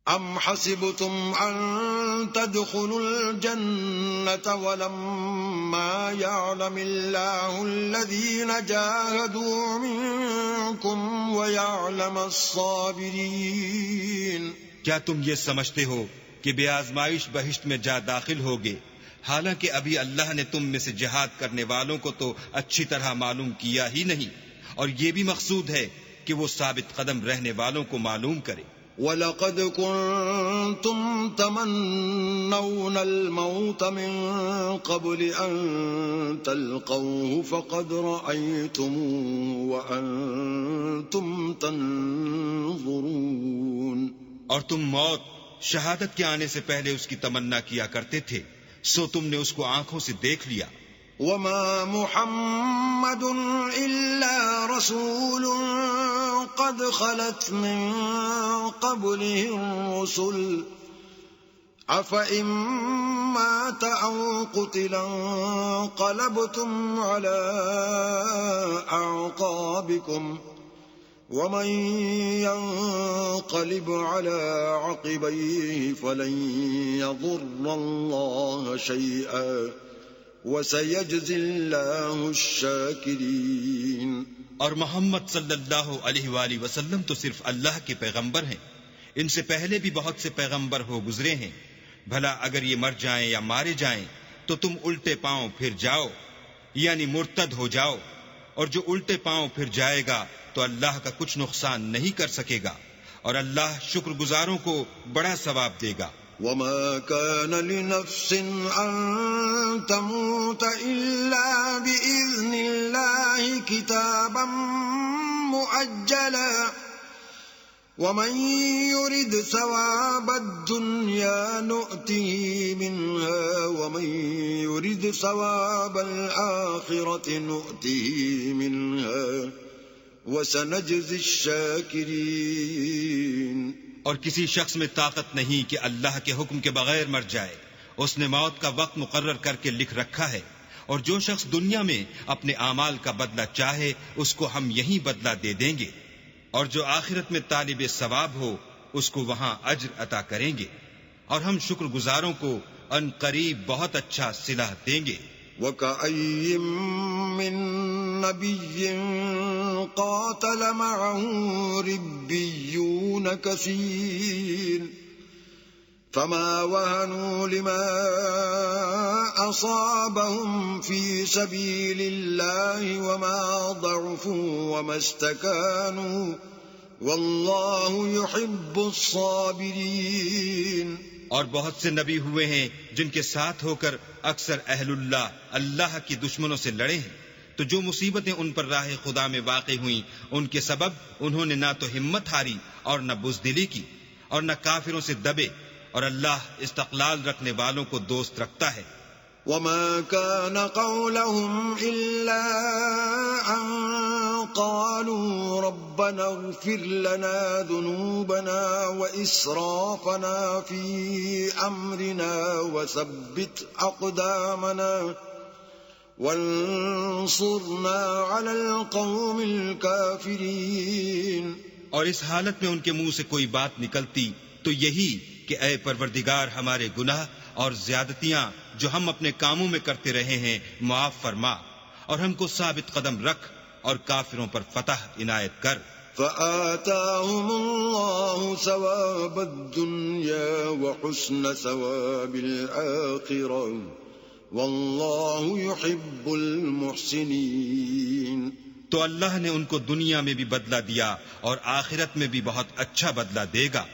ام حسبتم ان تدخلوا الجنة ولما يعلم الله الذين جاهدوا منكم ويعلم الصابرين؟ کیا تم یہ سمجھتے ہو کہ بے آزمائش بہشت میں جا داخل ہوگے، حالانکہ ابھی اللہ نے تم میں سے جہاد کرنے والوں کو تو اچھی طرح معلوم کیا ہی نہیں، اور یہ بھی مقصود ہے کہ وہ ثابت قدم رہنے والوں کو معلوم کرے۔ وَلَقَدْ كُنْتُمْ تَمَنَّوْنَ الْمَوْتَ مِنْ قَبْلِ أَنْ تَلْقَوْهُ فَقَدْ رَأَيْتُمُوهُ وَأَنْتُمْ تَنْظُرُونَ۔ اور تم موت شہادت کے آنے سے پہلے اس کی تمنا کیا کرتے تھے، سو تم نے اس کو آنکھوں سے دیکھ لیا۔ وَمَا مُحَمَّدٌ إِلَّا رَسُولٌ قَدْ خَلَتْ مِن قَبْلِهِ الرُّسُلُ أَفَإِن مَّاتَ أَوْ قُتِلَ انقَلَبْتُمْ عَلَى أَعْقَابِكُمْ وَمَن يَنقَلِبْ عَلَى عَقِبَيْهِ فَلَن يَضُرَّ اللَّهَ شَيْئًا وَسَيَجْزِي اللَّهُ الشَّاكِرِينَ۔ اور محمد صلی اللہ علیہ وآلہ وسلم تو صرف اللہ کے پیغمبر ہیں، ان سے پہلے بھی بہت سے پیغمبر ہو گزرے ہیں، بھلا اگر یہ مر جائیں یا مارے جائیں تو تم الٹے پاؤں پھر جاؤ، یعنی مرتد ہو جاؤ، اور جو الٹے پاؤں پھر جائے گا تو اللہ کا کچھ نقصان نہیں کر سکے گا، اور اللہ شکر گزاروں کو بڑا ثواب دے گا۔ وَمَا كَانَ لِنَفْسٍ أَن تَمُوتَ إِلَّا بِإِذْنِ اللَّهِ كِتَابًا مُؤَجَّلًا وَمَن يُرِدْ ثَوَابَ الدُّنْيَا نُؤْتِهِ مِنْهَا وَمَن يُرِدْ ثَوَابَ الْآخِرَةِ نُؤْتِهِ مِنْهَا وَسَنَجْزِي الشَّاكِرِينَ۔ اور کسی شخص میں طاقت نہیں کہ اللہ کے حکم کے بغیر مر جائے، اس نے موت کا وقت مقرر کر کے لکھ رکھا ہے، اور جو شخص دنیا میں اپنے اعمال کا بدلہ چاہے اس کو ہم یہیں بدلہ دے دیں گے، اور جو آخرت میں طالب ثواب ہو اس کو وہاں اجر عطا کریں گے، اور ہم شکر گزاروں کو ان قریب بہت اچھا صلہ دیں گے۔ وَكَأَيٍّ مِّن نَّبِيٍّ قَاتَلَ مَعَهُ رِبِّيُّونَ كَثِيرٌ فَمَا وَهَنُوا لِمَا أَصَابَهُمْ فِي سَبِيلِ اللَّهِ وَمَا ضَعُفُوا وَمَا اسْتَكَانُوا وَاللَّهُ يُحِبُّ الصَّابِرِينَ۔ اور بہت سے نبی ہوئے ہیں جن کے ساتھ ہو کر اکثر اہل اللہ کی دشمنوں سے لڑے ہیں، تو جو مصیبتیں ان پر راہ خدا میں واقع ہوئیں ان کے سبب انہوں نے نہ تو ہمت ہاری اور نہ بزدلی کی، اور نہ کافروں سے دبے، اور اللہ استقلال رکھنے والوں کو دوست رکھتا ہے۔ وَمَا كَانَ قَوْلَهُمْ إِلَّا أَن قَالُوا رَبَّنَا اغْفِرْ لَنَا ذُنُوبَنَا وَإِسْرَافَنَا فِي أَمْرِنَا وَثَبِّتْ أَقْدَامَنَا وَانصُرْنَا عَلَى الْقَوْمِ الْكَافِرِينَ۔ اور اس حالت میں ان کے منہ سے کوئی بات نکلتی تو یہی کہ اے پروردگار ہمارے گناہ اور زیادتیاں جو ہم اپنے کاموں میں کرتے رہے ہیں معاف فرما، اور ہم کو ثابت قدم رکھ اور کافروں پر فتح عنایت کر۔ فآتاهم الله ثواب الدنيا وحسن ثواب الآخرة والله يحب المحسنين۔ تو اللہ نے ان کو دنیا میں بھی بدلہ دیا اور آخرت میں بھی بہت اچھا بدلہ دے گا،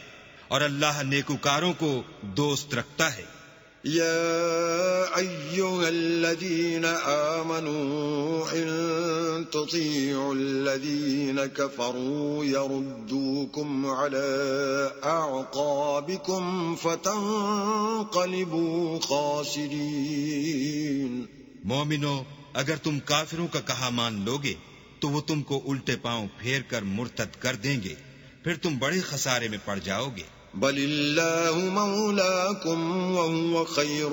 اور اللہ نیکوکاروں کو دوست رکھتا ہے۔ يا أيها الذين آمنوا إن تطيعوا الذين كفروا يردوكم على أعقابكم فتنقلبوا خاسرين۔ مومنو، اگر تم کافروں کا کہا مان لوگے تو وہ تم کو الٹے پاؤں پھیر کر مرتد کر دیں گے، پھر تم بڑے خسارے میں پڑ جاؤ گے۔ بل اللہ مولاکم وہو خیر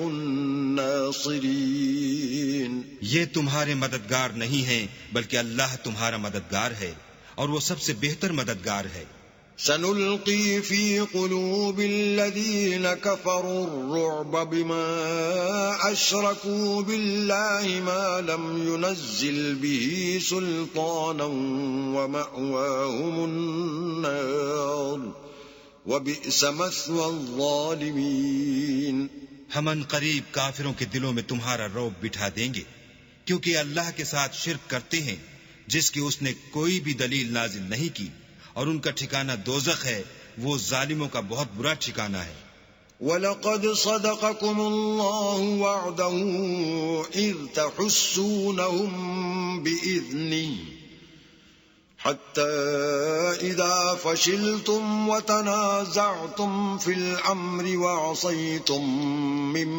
الناصرین۔ یہ تمہارے مددگار نہیں ہیں بلکہ اللہ تمہارا مددگار ہے، اور وہ سب سے بہتر مددگار ہے۔ سنلقي في قلوب الذين كفروا الرعب بما أشركوا بالله ما لم ينزل به سلطانا ومأواهم النار وبئس مثوى الظالمين. ہم ان قریب کافروں کے دلوں میں تمہارا رعب بٹھا دیں گے کیونکہ اللہ کے ساتھ شرک کرتے ہیں جس کی اس نے کوئی بھی دلیل نازل نہیں کی، اور ان کا ٹھکانہ دوزخ ہے، وہ ظالموں کا بہت برا ٹھکانہ ہے. وَلَقَدْ صَدَقَكُمُ اللَّهُ وَعْدَهُ إِذْ تَحُسُّونَهُم بِإِذْنِهِ حَتَّى إِذَا فَشِلْتُمْ وَتَنَازَعْتُمْ فِي الْأَمْرِ وَعَصَيْتُمْ مِنْ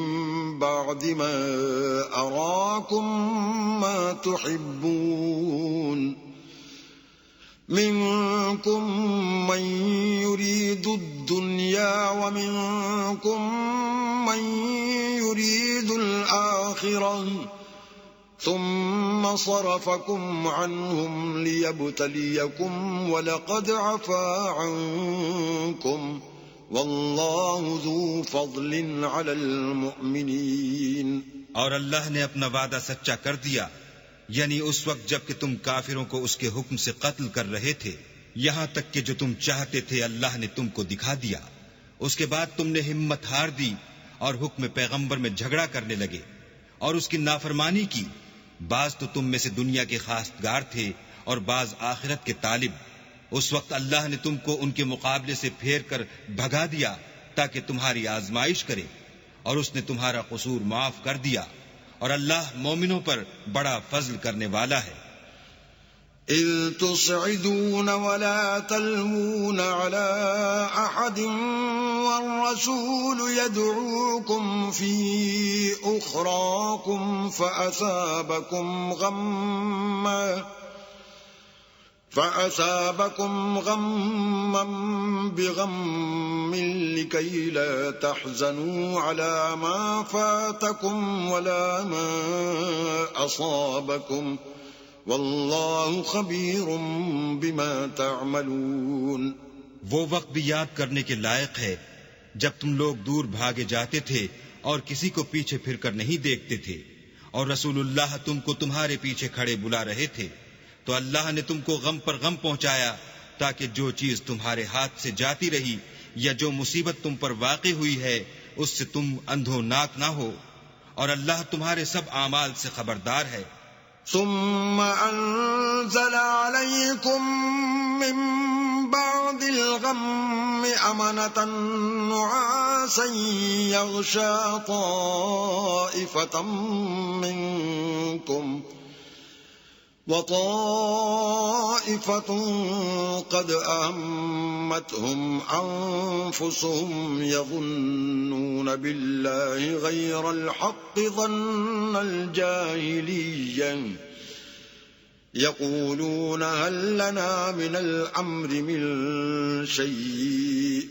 بَعْدِ مَا أَرَاكُمْ مَا تُحِبُّونَ منكم من يريد الدنيا ومنكم من يريد الآخرة ثم صرفكم عنهم ليبتليكم ولقد عفا عنكم والله ذو فضل على المؤمنين. اور اللہ نے اپنا وعدہ سچا کر دیا، یعنی اس وقت جب کہ تم کافروں کو اس کے حکم سے قتل کر رہے تھے، یہاں تک کہ جو تم چاہتے تھے اللہ نے تم کو دکھا دیا. اس کے بعد تم نے ہمت ہار دی اور حکم پیغمبر میں جھگڑا کرنے لگے اور اس کی نافرمانی کی. بعض تو تم میں سے دنیا کے خواستگار تھے اور بعض آخرت کے طالب. اس وقت اللہ نے تم کو ان کے مقابلے سے پھیر کر بھگا دیا تاکہ تمہاری آزمائش کرے، اور اس نے تمہارا قصور معاف کر دیا، اور اللہ مومنوں پر بڑا فضل کرنے والا ہے. اذ تصعدون ولا تلوون على احد والرسول يدعوكم في اخراكم فأصابكم غما بغم لكي لا تحزنوا على ما فاتكم ولا ما أصابكم والله خبير بما تعملون. وہ وقت بھی یاد کرنے کے لائق ہے جب تم لوگ دور بھاگے جاتے تھے اور کسی کو پیچھے پھر کر نہیں دیکھتے تھے، اور رسول اللہ تم کو تمہارے پیچھے کھڑے بلا رہے تھے، تو اللہ نے تم کو غم پر غم پہنچایا تاکہ جو چیز تمہارے ہاتھ سے جاتی رہی یا جو مصیبت تم پر واقع ہوئی ہے اس سے تم اندھو ناک نہ ہو، اور اللہ تمہارے سب اعمال سے خبردار ہے. ثم انزل عليكم من بعد الغم امنة نعاسا يغشى طائفة منكم وطائفة قد أهمتهم أنفسهم يظنون بالله غير الحق ظن الجاهلية يقولون هل لنا من الأمر من شيء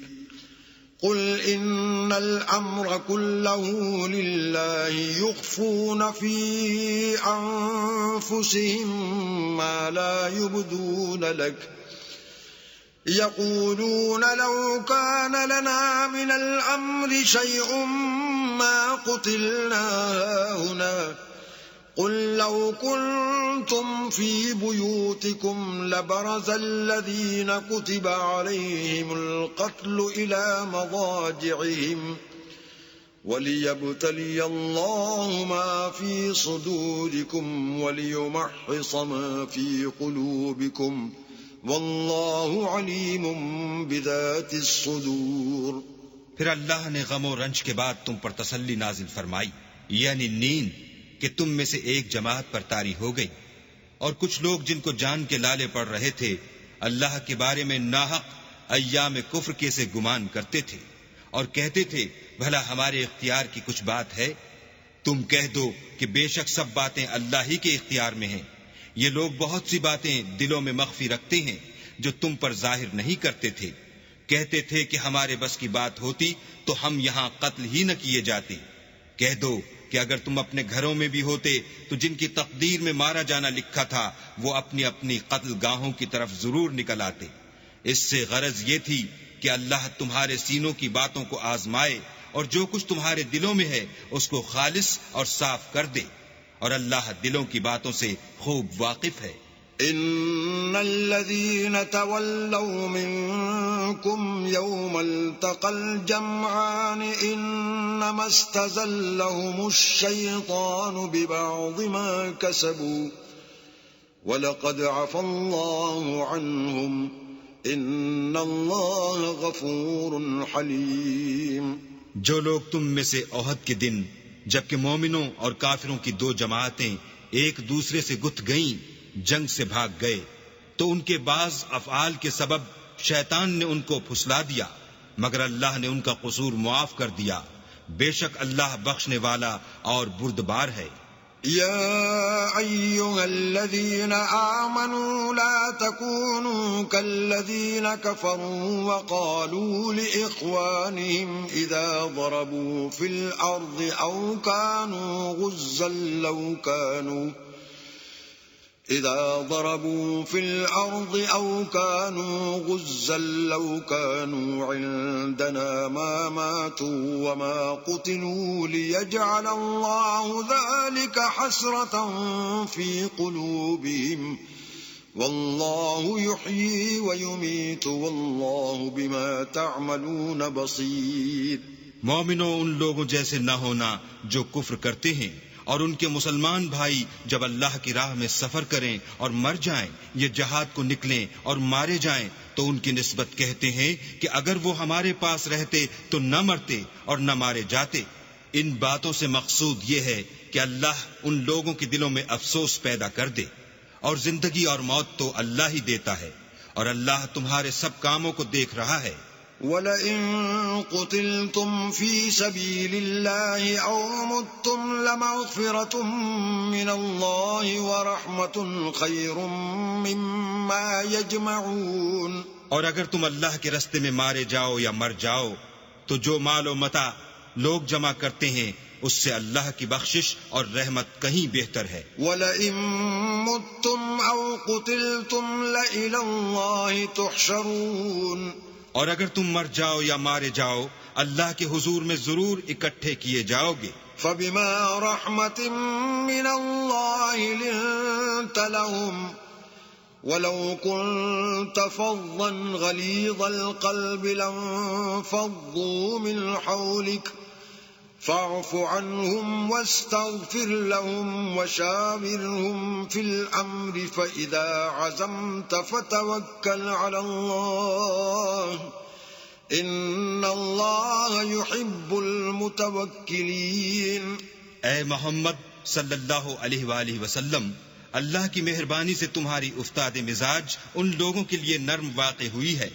قل إن الأمر كله لله يخفون في أنفسهم ما لا يبدون لك يقولون لو كان لنا من الأمر شيء ما قتلنا هاهنا قل لو كنتم في بيوتكم لبرز الذين كتب عليهم القتل إلى مضاجعهم وليبتلي الله ما في صدوركم وليمحص ما في قلوبكم والله عليم بذات الصدور. پھر اللہ نے غم و رنج کے بعد تم پر تسلی نازل فرمائی، یعنی نیند کہ تم میں سے ایک جماعت پر طاری ہو گئی، اور کچھ لوگ جن کو جان کے لالے پڑ رہے تھے اللہ کے بارے میں ناحق ایام کفر کے سے گمان کرتے تھے اور کہتے تھے بھلا ہمارے اختیار کی کچھ بات ہے. تم کہہ دو کہ بے شک سب باتیں اللہ ہی کے اختیار میں ہیں. یہ لوگ بہت سی باتیں دلوں میں مخفی رکھتے ہیں جو تم پر ظاہر نہیں کرتے تھے. کہتے تھے کہ ہمارے بس کی بات ہوتی تو ہم یہاں قتل ہی نہ کیے جاتے. کہہ دو کہ اگر تم اپنے گھروں میں بھی ہوتے تو جن کی تقدیر میں مارا جانا لکھا تھا وہ اپنی اپنی قتل گاہوں کی طرف ضرور نکل آتے. اس سے غرض یہ تھی کہ اللہ تمہارے سینوں کی باتوں کو آزمائے اور جو کچھ تمہارے دلوں میں ہے اس کو خالص اور صاف کر دے، اور اللہ دلوں کی باتوں سے خوب واقف ہے۔ إن الذين تولوا منكم يوم التقى الجمعان إنما استزلهم الشيطان ببعض ما كسبوا ولقد عفى الله عنهم إن الله غفور حليم۔ جو لوگ تم میں سے احد کے دن جبکہ مومنوں اور کافروں کی دو جماعتیں ایک دوسرے سے گتھ گئیں جنگ سے بھاگ گئے تو ان کے بعض افعال کے سبب شیطان نے ان کو پھسلا دیا، مگر اللہ نے ان کا قصور معاف کر دیا، بے شک اللہ بخشنے والا اور بردبار ہے۔ يا أيها الذين آمنوا لا تكونوا كالذين كفروا وقالوا لإخوانهم إذا ضربوا في الأرض أو كانوا غزا لو كانوا عندنا ما ماتوا وما قتلوا ليجعل الله ذلك حسرة في قلوبهم والله يحيي ويميت والله بما تعملون بصير۔ مومنوں، ان لوگوں جیسے نہ ہونا جو کفر کرتے ہیں، اور ان کے مسلمان بھائی جب اللہ کی راہ میں سفر کریں اور مر جائیں یا جہاد کو نکلیں اور مارے جائیں تو ان کی نسبت کہتے ہیں کہ اگر وہ ہمارے پاس رہتے تو نہ مرتے اور نہ مارے جاتے۔ ان باتوں سے مقصود یہ ہے کہ اللہ ان لوگوں کے دلوں میں افسوس پیدا کر دے، اور زندگی اور موت تو اللہ ہی دیتا ہے، اور اللہ تمہارے سب کاموں کو دیکھ رہا ہے۔ وَلَئِن قُتِلْتُمْ فِي سَبِيلِ اللَّهِ أَوْ مُتُّمْ لَمَغْفِرَةٌ مِّنَ اللَّهِ وَرَحْمَةٌ خَيْرٌ مِّمَّا يَجْمَعُونَ۔ اور اگر تم اللہ کے رستے میں مارے جاؤ یا مر جاؤ تو جو مال و متاع لوگ جمع کرتے ہیں اس سے اللہ کی بخشش اور رحمت کہیں بہتر ہے۔ وَلَئِن مُّتُّمْ أَوْ قُتِلْتُمْ لَإِلَى اللَّهِ تُحْشَرُونَ۔ اور اگر تم مر جاؤ یا مارے جاؤ اللہ کے حضور میں ضرور اکٹھے کیے جاؤ گے۔ فَبِمَا رَحْمَةٍ مِّنَ اللَّهِ لِنتَ لَهُمْ وَلَوْ كُنتَ فَظًّا غَلِيظَ الْقَلْبِ لَانفَضُّوا مِنْ حَوْلِكَ فَاعْفُ عَنْهُمْ وَاسْتَغْفِرْ لَهُمْ وَشَاوِرْهُمْ فِي الْأَمْرِ فَإِذَا عَزَمْتَ فَتَوَكَّلْ عَلَى اللَّهِ إِنَّ اللَّهَ يُحِبُّ الْمُتَوَكِّلِينَ۔ اے محمد صلی اللہ علیہ وآلہ وسلم، اللہ کی مہربانی سے تمہاری افتاد مزاج ان لوگوں کے لیے نرم واقع ہوئی ہے،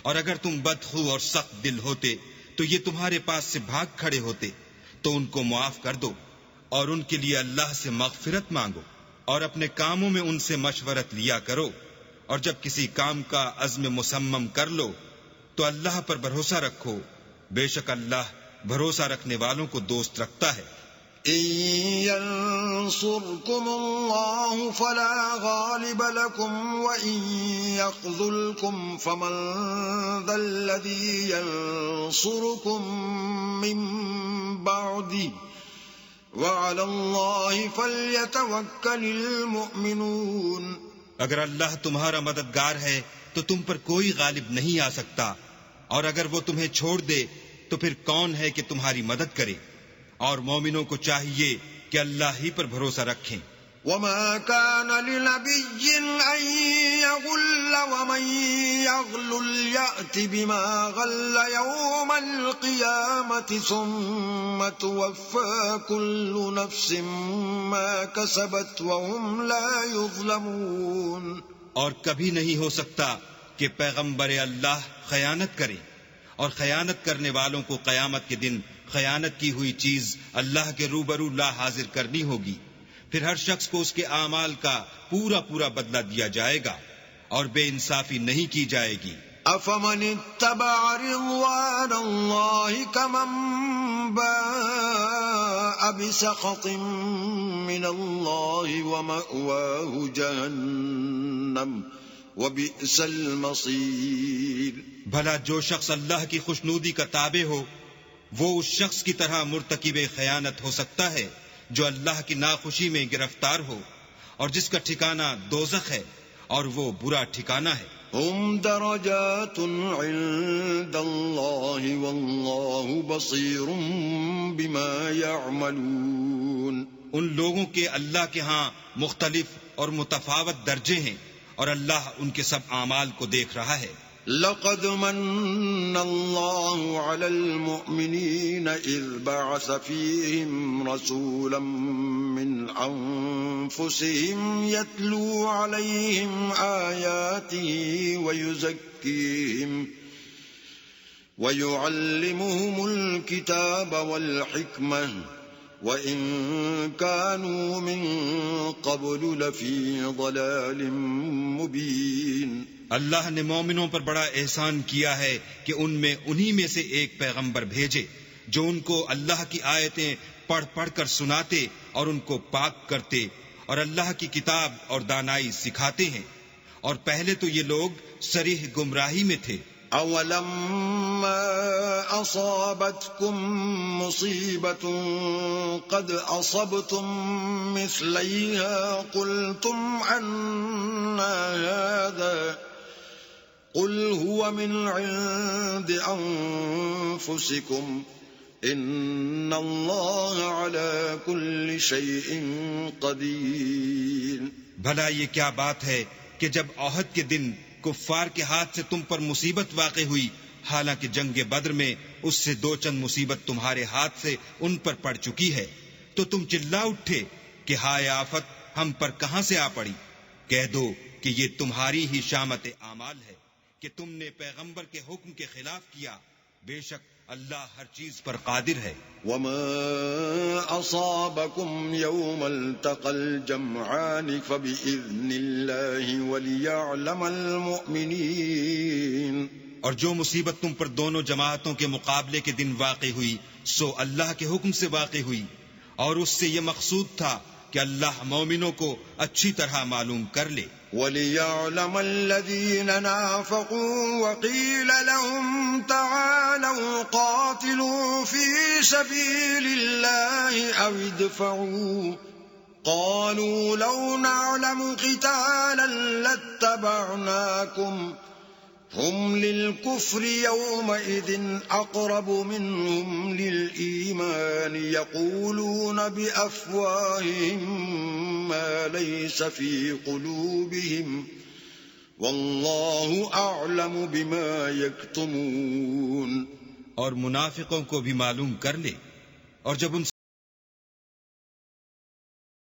اور اگر تم بدخو اور سخت دل ہوتے تو یہ تمہارے پاس سے بھاگ کھڑے ہوتے، تو ان کو معاف کر دو اور ان کے لیے اللہ سے مغفرت مانگو، اور اپنے کاموں میں ان سے مشورت لیا کرو، اور جب کسی کام کا عزم مصمم کر لو تو اللہ پر بھروسہ رکھو، بے شک اللہ بھروسہ رکھنے والوں کو دوست رکھتا ہے۔ إن ينصركم الله فلا غالب لكم وإن يخذلكم فمن ذا الذي ينصركم من بعده وعلى الله فليتوكل المؤمنون۔ اگر اللہ تمہارا مددگار ہے تو تم پر کوئی غالب نہیں آ سکتا، اور اگر وہ تمہیں چھوڑ دے تو پھر کون ہے کہ تمہاری مدد کرے، اور مومنوں کو چاہیے کہ اللہ ہی پر بھروسہ رکھیں۔ وما كان لنبي أن يغل ومن يغل يأت بما غل يوم القيامة ثم توفى كل نفس ما كسبت وهم لا يظلمون۔ اور کبھی نہیں ہو سکتا کہ پیغمبر اللہ خیانت کرے، اور خیانت کرنے والوں کو قیامت کے دن خیانت کی ہوئی چیز اللہ کے روبرو لا حاضر کرنی ہوگی، پھر ہر شخص کو اس کے اعمال کا پورا پورا بدلہ دیا جائے گا، اور بے انصافی نہیں کی جائے گی۔ أفمن اتبع رضوان الله كمن باء بسخط من الله ومأواه جهنم وبئس المصير. بھلا جو شخص اللہ کی خوشنودی کا تابع ہو وہ اس شخص کی طرح مرتکب خیانت ہو سکتا ہے جو اللہ کی ناخوشی میں گرفتار ہو اور جس کا ٹھکانہ دوزخ ہے اور وہ برا ٹھکانہ ہے. هم درجات عند الله والله بصير بما يعملون. ان لوگوں کے اللہ کے ہاں مختلف اور متفاوت درجے ہیں اور اللہ ان کے سب اعمال کو دیکھ رہا ہے. لقد من الله على المؤمنين إذ بعث فيهم رسولا من أنفسهم يتلو عليهم آياته ويزكيهم ويعلمهم الكتاب والحكمة وَإِن كَانُوا مِن قَبْلُ لَفِي ضَلَالٍ مُبِينٍ. اللہ نے مومنوں پر بڑا احسان کیا ہے کہ ان میں انہی میں سے ایک پیغمبر بھیجے جو ان کو اللہ کی آیتیں پڑھ پڑھ کر سناتے اور ان کو پاک کرتے اور اللہ کی کتاب اور دانائی سکھاتے ہیں، اور پہلے تو یہ لوگ صریح گمراہی میں تھے. أَوَلَمَّا أَصَابَتْكُم مُّصِيبَةٌ قَدْ أَصَبْتُم مِّثْلَيْهَا قُلْتُمْ أَنَّىٰ هَٰذَا قُلْ هُوَ مِنْ عِندِ أَنفُسِكُمْ إِنَّ اللَّهَ عَلَىٰ كُلِّ شَيْءٍ قَدِيرٌ. بھلا یہ کیا بات ہے کہ جب احد کے دن کفار کے ہاتھ سے تم پر مصیبت واقع ہوئی، حالانکہ جنگ بدر میں اس سے دو چند مصیبت تمہارے ہاتھ سے ان پر پڑ چکی ہے، تو تم چلا اٹھے کہ ہائے آفت ہم پر کہاں سے آ پڑی. کہہ دو کہ یہ تمہاری ہی شامت اعمال ہے کہ تم نے پیغمبر کے حکم کے خلاف کیا. بے شک اللہ ہر چیز پر قادر ہے. وَمَا أَصَابَكُمْ يَوْمَ الْتَقَى الْجَمْعَانِ فَبِإِذْنِ اللَّهِ وَلِيَعْلَمَ الْمُؤْمِنِينَ. اور جو مصیبت تم پر دونوں جماعتوں کے مقابلے کے دن واقع ہوئی سو اللہ کے حکم سے واقع ہوئی، اور اس سے یہ مقصود تھا کہ اللہ مومنوں کو اچھی طرح معلوم کر لے. وَلِيَعْلَمَ الَّذِينَ نَافَقُوا وَقِيلَ لَهُمْ تَعَالَوْا قَاتِلُوا فِي سَبِيلِ اللَّهِ أَوِ ادْفَعُوا قَالُوا لَوْ نَعْلَمُ قِتَالًا لَاتَّبَعْنَاكُمْ هُمْ لِلْكُفْرِ يَوْمَئِذٍ أَقْرَبُ مِنْهُمْ لِلْإِيمَانِ يَقُولُونَ بِأَفْوَاهِهِمْ مَا لَيْسَ فِي قُلُوبِهِمْ وَاللَّهُ أَعْلَمُ بِمَا يَكْتُمُونَ. اور منافقوں کو بھی معلوم کر لے، اور جب ان